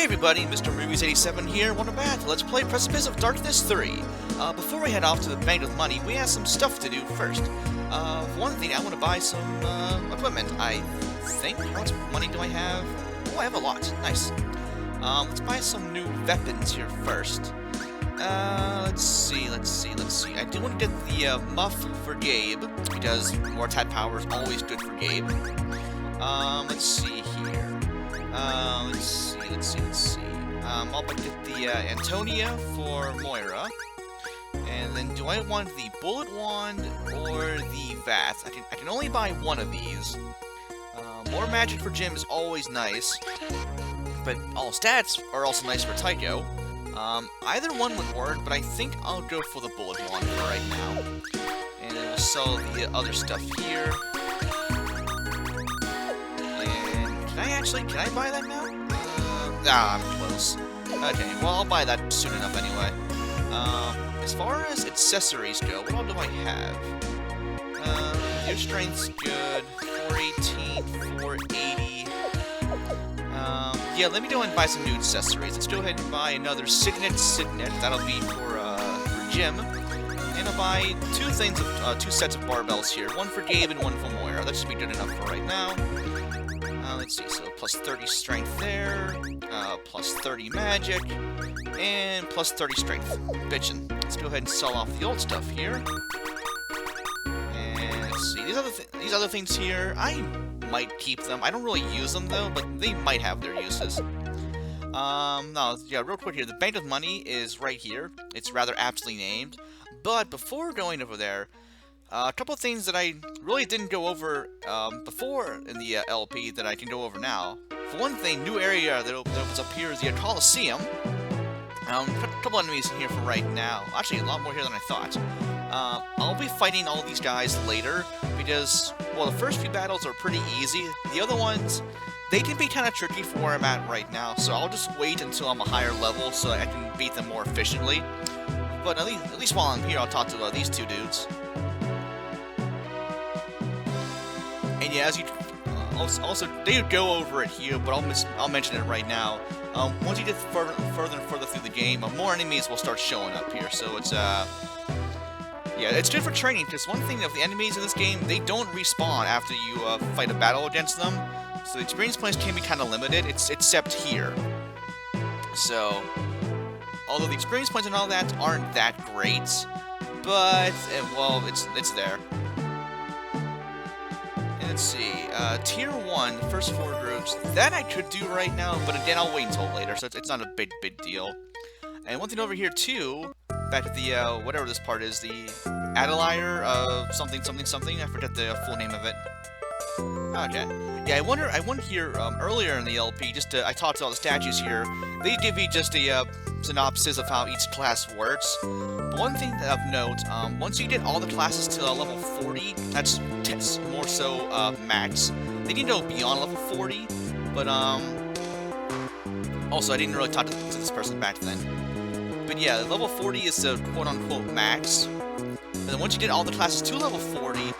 Hey everybody, Mr. Movies87 here, welcome back to Let's Play Precipice of Darkness 3. Before we head off to the bank with money, we have some stuff to do first. For one thing, I want to buy some, equipment, I think. How much money do I have? Oh, I have a lot. Nice. Let's buy some new weapons here first. Let's see. I do want to get the, muff for Gabe, because more attack power is always good for Gabe. Let's see here. Let's see. I'll get the Antonia for Moira. And then do I want the Bullet Wand or the Vat? I can only buy one of these. More magic for Jim is always nice. But all stats are also nice for Tycho. Either one would work, but I think I'll go for the Bullet Wand for right now. And then we'll sell the other stuff here. Can I buy that now? I'm close. Okay, well, I'll buy that soon enough anyway. As far as accessories go, what all do I have? Your strength's good, 418, 480. Yeah, let me go and buy some new accessories. Let's go ahead and buy another Signet. That'll be for Jim. And I'll buy two sets of barbells here. One for Gabe and one for Moira. That should be good enough for right now. Let's see, so plus 30 strength there, plus 30 magic, and plus 30 strength. Bitchin'. Let's go ahead and sell off the old stuff here. And let's see, these other things here, I might keep them. I don't really use them though, but they might have their uses. No, yeah, real quick here, the bank of money is right here. It's rather aptly named. But before going over there, a couple of things that I really didn't go over before in the LP that I can go over now. For one thing, new area that opens up here is the Coliseum. A couple enemies in here for right now. Actually, a lot more here than I thought. I'll be fighting all these guys later because, well, the first few battles are pretty easy. The other ones, they can be kind of tricky for where I'm at right now, so I'll just wait until I'm a higher level so I can beat them more efficiently. But at least while I'm here, I'll talk to these two dudes. And yeah, as you also they go over it here, but I'll mention it right now. Once you get further and further through the game, more enemies will start showing up here. So it's yeah, it's good for training. Because one thing of the enemies in this game, they don't respawn after you fight a battle against them. So the experience points can be kind of limited. Except here. So although the experience points and all that aren't that great, but well, it's there. Let's see, Tier 1, the first 4 groups, that I could do right now, but again, I'll wait until later, so it's not a big deal. And one thing over here, too, back at the, whatever this part is, the Adelier of something, I forget the full name of it. Okay. Yeah, I wonder here, earlier in the LP, I talked to all the statues here, they give you just a, synopsis of how each class works. But one thing of note, once you get all the classes to level 40, that's more so max. They can go beyond level 40, but also I didn't really talk to this person back then. But yeah, level 40 is the quote-unquote max. And then once you get all the classes to level 40,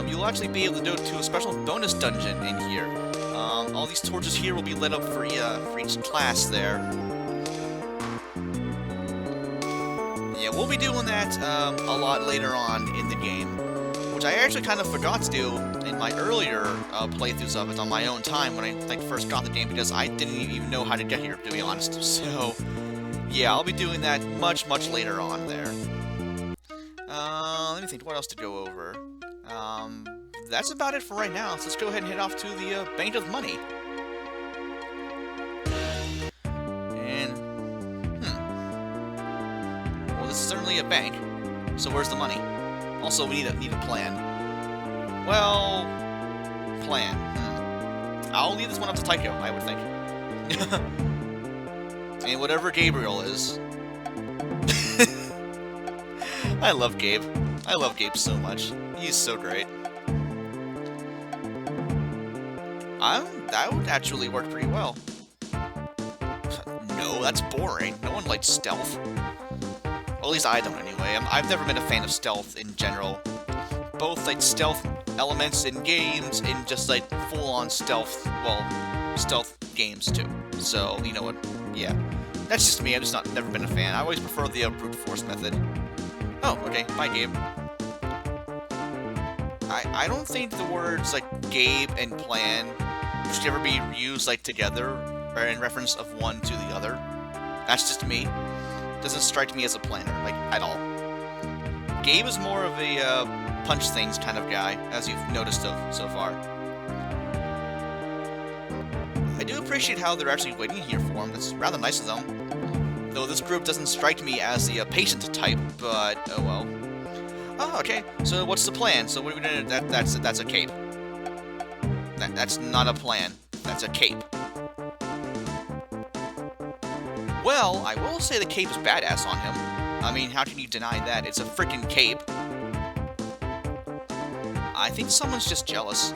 you'll actually be able to go to a special bonus dungeon in here. All these torches here will be lit up for each class there. Yeah, we'll be doing that a lot later on in the game, which I actually kind of forgot to do in my earlier playthroughs of it on my own time when I first got the game, because I didn't even know how to get here, to be honest. So, yeah, I'll be doing that much later on there. Let me think, what else to go over? That's about it for right now, so let's go ahead and head off to the Bank of Money. This is certainly a bank, so where's the money? Also, we need a plan. Well, plan. I'll leave this one up to Tycho, I would think. And whatever Gabriel is. I love Gabe. I love Gabe so much. He's so great. That would actually work pretty well. No, that's boring. No one likes stealth. Well, at least I don't anyway. I've never been a fan of stealth in general. Both, stealth elements in games and just, full-on stealth, well, stealth games too. So, you know what? Yeah. That's just me. I've just never been a fan. I always prefer the brute force method. Oh, okay. Bye, Gabe. I don't think the words like Gabe and plan should ever be used like together or in reference of one to the other. That's just me. Doesn't strike me as a planner, like, at all. Gabe is more of a punch things kind of guy, as you've noticed so far. I do appreciate how they're actually waiting here for him. That's rather nice of them. Though this group doesn't strike me as the patient type, but oh well. Oh, okay. So what's the plan? So what are we gonna do? That's a cape. That's not a plan. That's a cape. Well, I will say the cape is badass on him. I mean, how can you deny that? It's a freaking cape. I think someone's just jealous.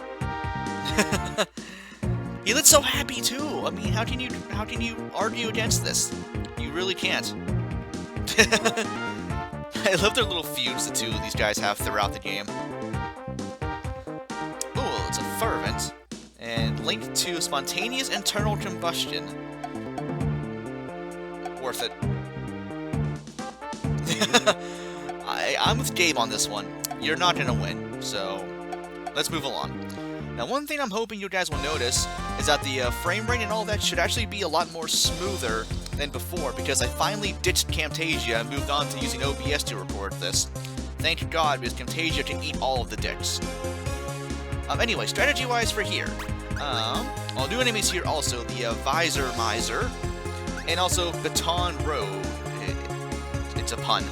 He looked so happy too. I mean, how can you argue against this? You really can't. I love their little feuds the two of these guys have throughout the game. Ooh, it's a fervent and linked to spontaneous internal combustion. Worth it. I'm with Gabe on this one. You're not gonna win, so let's move along. Now, one thing I'm hoping you guys will notice is that the frame rate and all that should actually be a lot more smoother than before, because I finally ditched Camtasia and moved on to using OBS to record this. Thank God, because Camtasia can eat all of the dicks. Anyway, strategy-wise for here. All new enemies here also, the Visor Miser, and also Baton Rogue. It's a pun.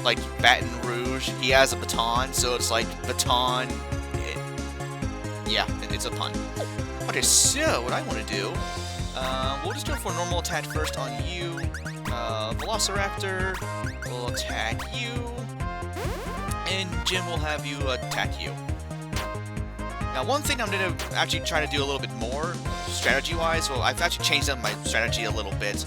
Like Baton Rouge, he has a baton, so it's like baton. Yeah, it's a pun. Okay, so what I want to do, we'll just go for a normal attack first on you. Velociraptor will attack you, and Jim will have you attack you. Now, one thing I'm going to actually try to do a little bit more, strategy-wise, well, I've actually changed up my strategy a little bit.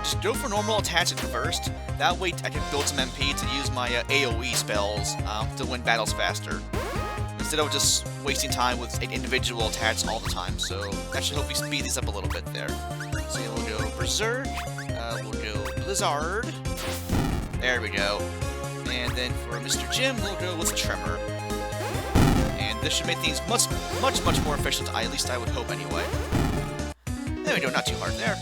Just go for normal attacks at first. That way I can build some MP to use my AoE spells to win battles faster, instead of just wasting time with individual attacks all the time. So that should hopefully speed this up a little bit there. So yeah, we'll go Berserk, we'll go Blizzard, there we go. And then for Mr. Jim, we'll go with Tremor. And this should make things much more efficient, at least I would hope anyway. There we go, not too hard there.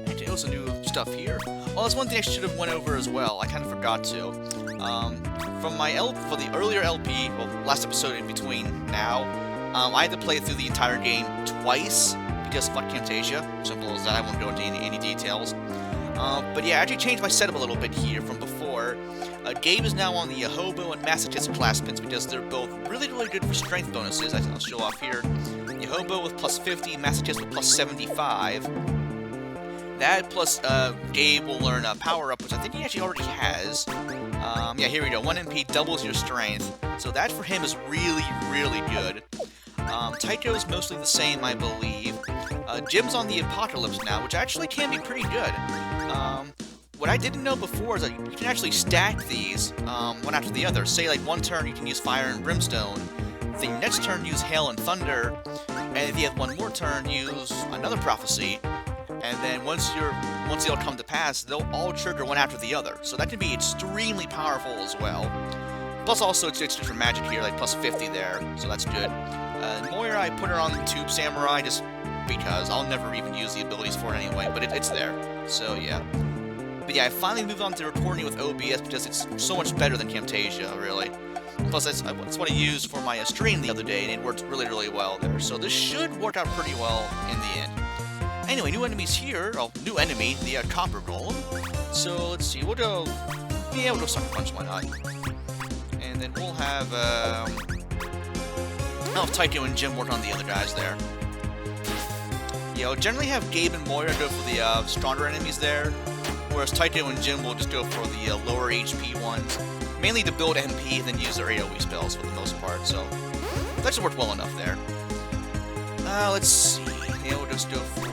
Okay, also new stuff here. Well, that's one thing I should have went over as well. I kind of forgot to. For the earlier LP, well, last episode in between now, I had to play through the entire game twice because fuck Camtasia. Simple as that. I won't go into any details. But yeah, I actually changed my setup a little bit here from before. Gabe is now on the Hobo and Masochism class pins because they're both really good for strength bonuses. I'll show off here. The Hobo with plus 50, Masochism with plus 75. That plus Gabe will learn a power-up, which I think he actually already has. Yeah, here we go. 1 MP doubles your strength. So that for him is really good. Tycho's mostly the same, I believe. Jim's on the Apocalypse now, which actually can be pretty good. What I didn't know before is that you can actually stack these one after the other. Say, like, one turn you can use Fire and Brimstone, the next turn use Hail and Thunder, and if you have one more turn, use another Prophecy. And then once they all come to pass, they'll all trigger one after the other. So that can be extremely powerful as well. Plus also it's different magic here, like plus 50 there, so that's good. Moira, I put her on the Tube Samurai just because I'll never even use the abilities for it anyway, but it's there. So yeah. But yeah, I finally moved on to recording with OBS because it's so much better than Camtasia, really. Plus that's what I used for my stream the other day, and it worked really well there. So this should work out pretty well in the end. Anyway, new enemies here. Oh, new enemy, the Copper Golem. So, let's see, we'll go Sucker Punch, why not? And then we'll have, I'll have Tycho and Jim work on the other guys there. Yeah, I'll generally have Gabe and Moira go for the stronger enemies there, whereas Tycho and Jim will just go for the lower HP ones, mainly to build MP and then use their AoE spells for the most part, so that should work well enough there. Let's see. Yeah, we'll just go for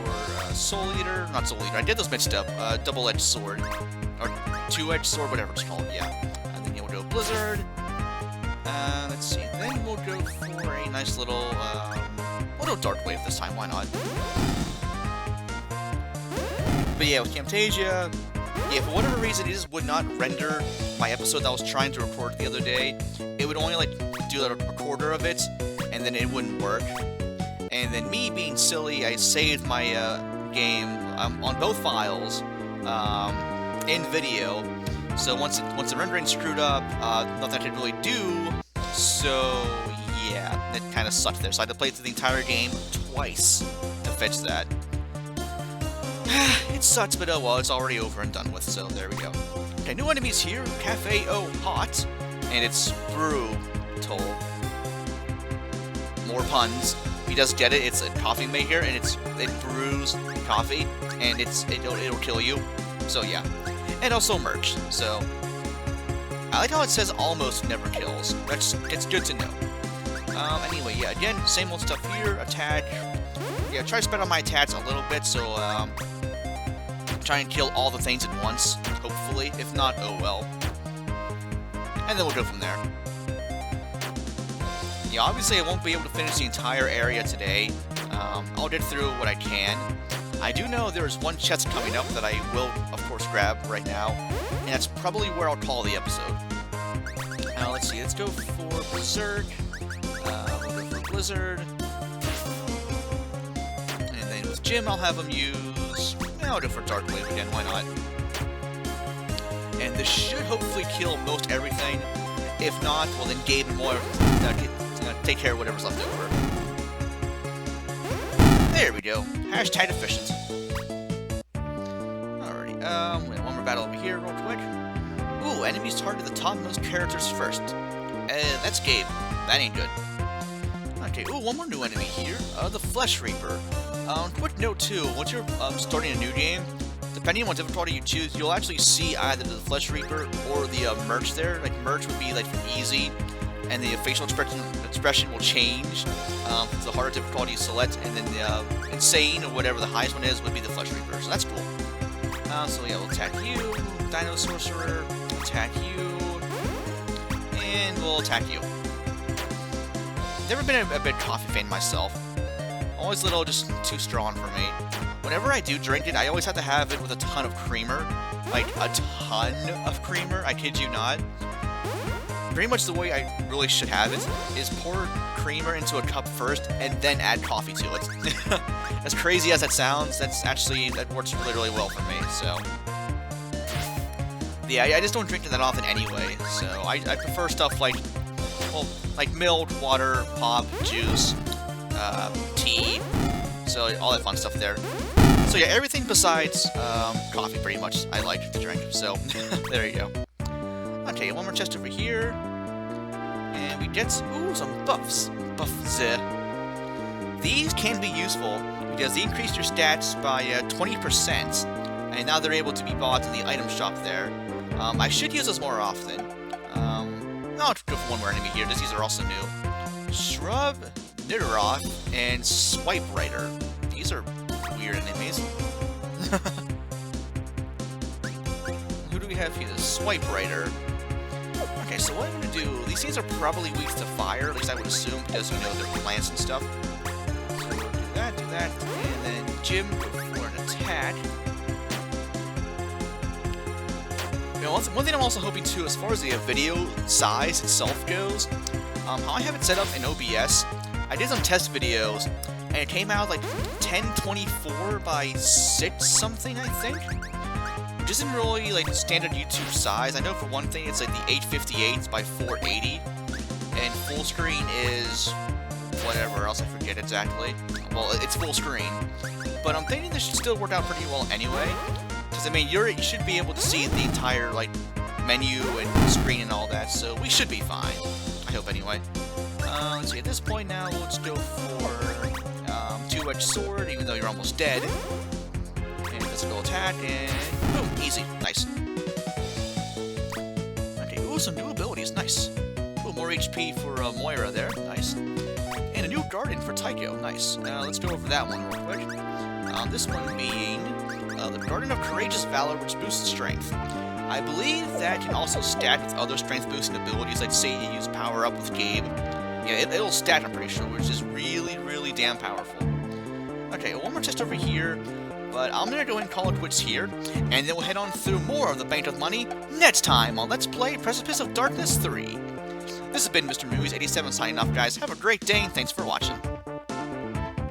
Soul Eater. Not Soul Eater. I did those mixed up. Double-edged sword. Or two-edged sword, whatever it's called, yeah. And then we'll go Blizzard. Let's see. Then we'll go for a nice little We'll do Dark Wave this time, why not? But yeah, with Camtasia, yeah, for whatever reason, it just would not render my episode that I was trying to record the other day. It would only, like, do a recorder of it, and then it wouldn't work. And then me being silly, I saved my game on both files in video. So once the rendering screwed up, nothing I could really do. So yeah, it kind of sucked there. So I had to play through the entire game twice to fix that. It sucks, but oh well, it's already over and done with, so there we go. Okay, new enemies here, Cafe O Hot, and it's brutal. More puns. He does get it, it's a coffee maker, and it brews coffee, and it'll kill you, so yeah. And also merch, so I like how it says almost never kills. It's good to know. Anyway, yeah, again, same old stuff here, attack. Yeah, try to spread out my attacks a little bit, so try and kill all the things at once, hopefully. If not, oh well. And then we'll go from there. Yeah, obviously I won't be able to finish the entire area today. I'll get through what I can. I do know there's one chest coming up that I will, of course, grab right now, and that's probably where I'll call the episode. Let's see, let's go for Berserk. We'll go for Blizzard. And then with Jim, I'll have him use... I'll go for Dark Wave again, why not? And this should hopefully kill most everything. If not, well then Gabe and Moira take care of whatever's left over. There we go. Hashtag efficient. Alrighty, one more battle over here real quick. Ooh, enemies target the topmost characters first. That's Gabe. That ain't good. Okay, ooh, one more new enemy here. The Flesh Reaper. Quick note too, once you're starting a new game, depending on what difficulty you choose, you'll actually see either the Flesh Reaper or the merch there. Like, merch would be like for easy, and the facial expression will change. The harder difficulty you select, and then the insane or whatever the highest one is would be the Flesh Reaper. So that's cool. So yeah, we'll attack you, Dino Sorcerer, attack you, and we'll attack you. Never been a big coffee fan myself. Always a little just too strong for me. Whenever I do drink it, I always have to have it with a ton of creamer. Like, a ton of creamer, I kid you not. Pretty much the way I really should have it is pour creamer into a cup first and then add coffee to it. As crazy as that sounds, that works really, really well for me, so... Yeah, I just don't drink it that often anyway, so I prefer stuff like, well, like milk, water, pop, juice, tea, so all that fun stuff there. So yeah, everything besides coffee pretty much I like to drink, so there you go. Okay, one more chest over here, and we get, ooh, some buffs. These can be useful because they increase your stats by 20%, and now they're able to be bought in the item shop there. I should use those more often. I'll go for one more enemy here, these are also new. Shrub, Nidorak, and Swipe Rider. These are weird enemies. Who do we have here? The Swipe Rider. Okay, so what I'm going to do, these things are probably weak to fire, at least I would assume, because, you know, they're plants and stuff. So we'll do that, and then Jim, go for an attack. You know, one thing I'm also hoping too, as far as the video size itself goes, how I have it set up in OBS, I did some test videos, and it came out like 1024 by 6 something, I think? Which isn't really like standard YouTube size. I know for one thing it's like the 858 by 480, and full screen is whatever else, I forget exactly. Well, it's full screen, but I'm thinking this should still work out pretty well anyway. Because I mean, you should be able to see the entire like menu and screen and all that, so we should be fine. I hope anyway. Let's see. At this point now, we'll just go for two-edged sword, even though you're almost dead. Physical attack, and boom, easy, nice. Okay, ooh, some new abilities, nice. Ooh, more HP for Moira there, nice. And a new garden for Tycho, nice. Let's go over that one real quick. This one being the Garden of Courageous Valor, which boosts strength. I believe that can also stack with other strength boosting abilities, like say you use Power Up with Gabe. Yeah, it'll stack, I'm pretty sure, which is really, really damn powerful. Okay, one more test over here, but I'm gonna go ahead and call it quits here, and then we'll head on through more of the Bank of Money next time on Let's Play Precipice of Darkness 3. This has been Mr. Movies 87 signing off, guys. Have a great day, and thanks for watching.